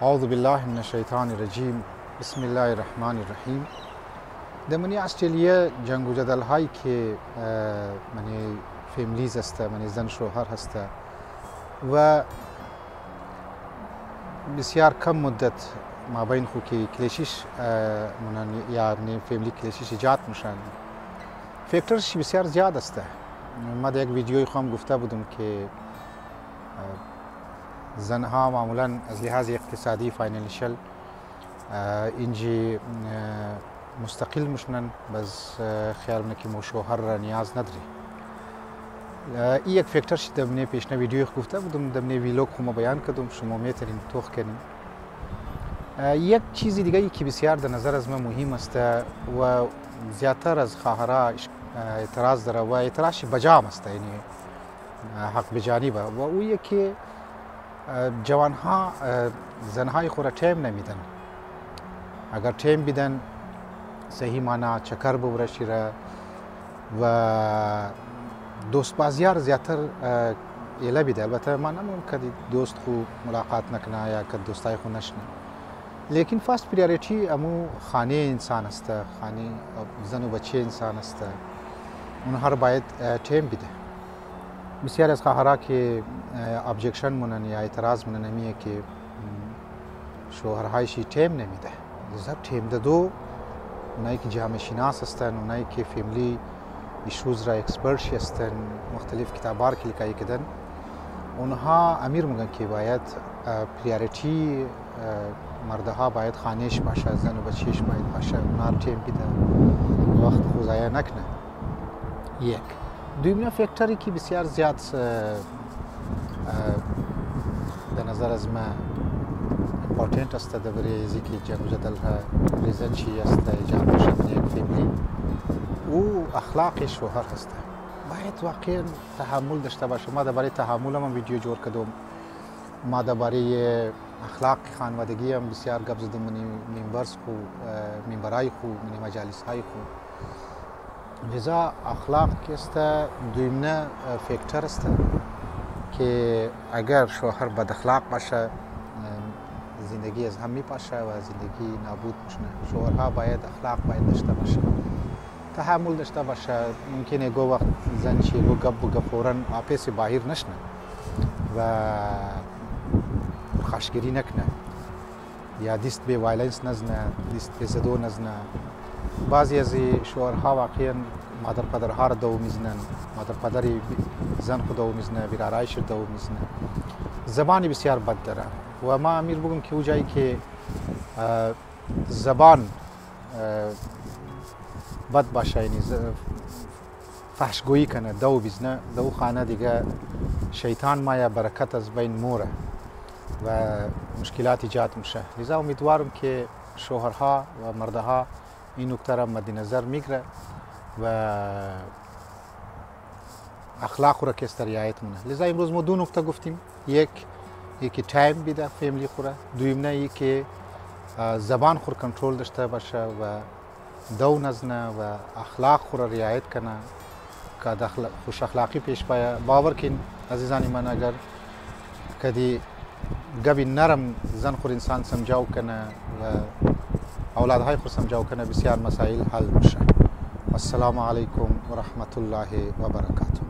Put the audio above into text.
اعوذ بالله من الشیطان الرجیم بسم الله الرحمن الرحیم. در منی استرالیا جنگ و جدل هایی که منی فیملیز است، منی زن شوهر هست و بسیار کم مدت ما بین خو که کلیشیش یا منی فیملی کلیشیش ایجاد میشن. فکتورش بسیار زیاد است. ما در یک ویدیوی خودم گفته بودم که زنها معمولا از لحاظ اقتصادی فاینانشل اینجی مستقل میشنن، بس خیال منه که مو شوهر را نیاز نداری. این یک فکتورش در من پیشنه ویدیوی گفته بودم، در من ویلوگ خو بیان کردم، شما میتونین توخ کنین. یک چیزی دیگه که بسیار در نظر از من مهم است و زیادتر از خواهرها اعتراض داره و اعتراضش بجام است، یعنی حق بجانبه، و او که جوانها زنهای خود را تیم نمیدن. اگر تیم بیدن صحیح معنی چکر بورشی را و دوست بازیار زیادتر ایله بیده. البته ما نمیم که دوست خو ملاقات نکنه یا که دوستای خو نشنه، لیکن فاست پریاریتی امو خانه انسان است، خانه زن و بچه انسان است، اونها را باید تیم بیده. بسیار از خواهرها که ابجکشن مونن یا اعتراض مونن میه که شوهرهایشی تیم نمیده. لذا تیم دادو اونایی که جامعه شناس هستن، اونایی که فیملی ایشوز را اکسپرت هستن، مختلف کتابار که لکایی کدن، اونها امیر میگن که باید پریاریتی مردها باید خانهش باشه، زن و بچهش باید باشه، اونها رو تیم بیده، وقت خو ضایع نکنه. یک دویمین فکتوری که بسیار زیاد در نظر از ما امپورتنت است در برای ازی که جنگ و جدل ها ریزن چی است ایجاد میشه در یک فیملی، او اخلاق شوهر هست. باید واقعا تحمل داشته باشه. ما درباره تحمل هم ویدیو جور کردم، ما درباره اخلاق خانوادگی هم بسیار گپ زدم، منبرای خو، مجالس های خو. لذا اخلاق است دویمنه فکتور است که اگر شوهر بد اخلاق باشه زندگی از هم میپاشه و زندگی نابود میشه. شوهرها باید اخلاق باید داشته باشه، تحمل داشته باشه. ممکنه گو وقت زن چی گو گپ فورا آپیس باهر نشنه و خشگیری نکنه یا دیست به وایلنس نزنه، دیست به زدو نزنه. بعضی از شوهرها واقعا مادر پدرها را دو میزنن، مادر پدری زن خود دو میزنه، بیرارایش دو میزنه. زبانی بسیار بد داره و ما امیر بگم که او جایی که زبان بد باشه، یعنی فحشگویی کنه، دو بیزنه، دو خانه دیگه شیطان مایا برکت از بین موره و مشکلات ایجاد میشه. لذا امیدوارم که شوهرها و مردها این نکته را مد نظر میگیره و اخلاق را که رعایت مونه. لذا امروز ما دو نکته گفتیم، یکی تایم بیده فیملی خوره، دویمنه که زبان خور کنترل داشته باشه و دو نزنه و اخلاق خور رعایت کنه که خوش اخلاقی پیش باید. باور کن عزیزانی من، اگر کدی گبی نرم زن خور انسان سمجاو کنه و اولادهای خود سمجاو کنه، بسیار مسائل حل میشه. السلام علیکم و رحمت الله و برکاته.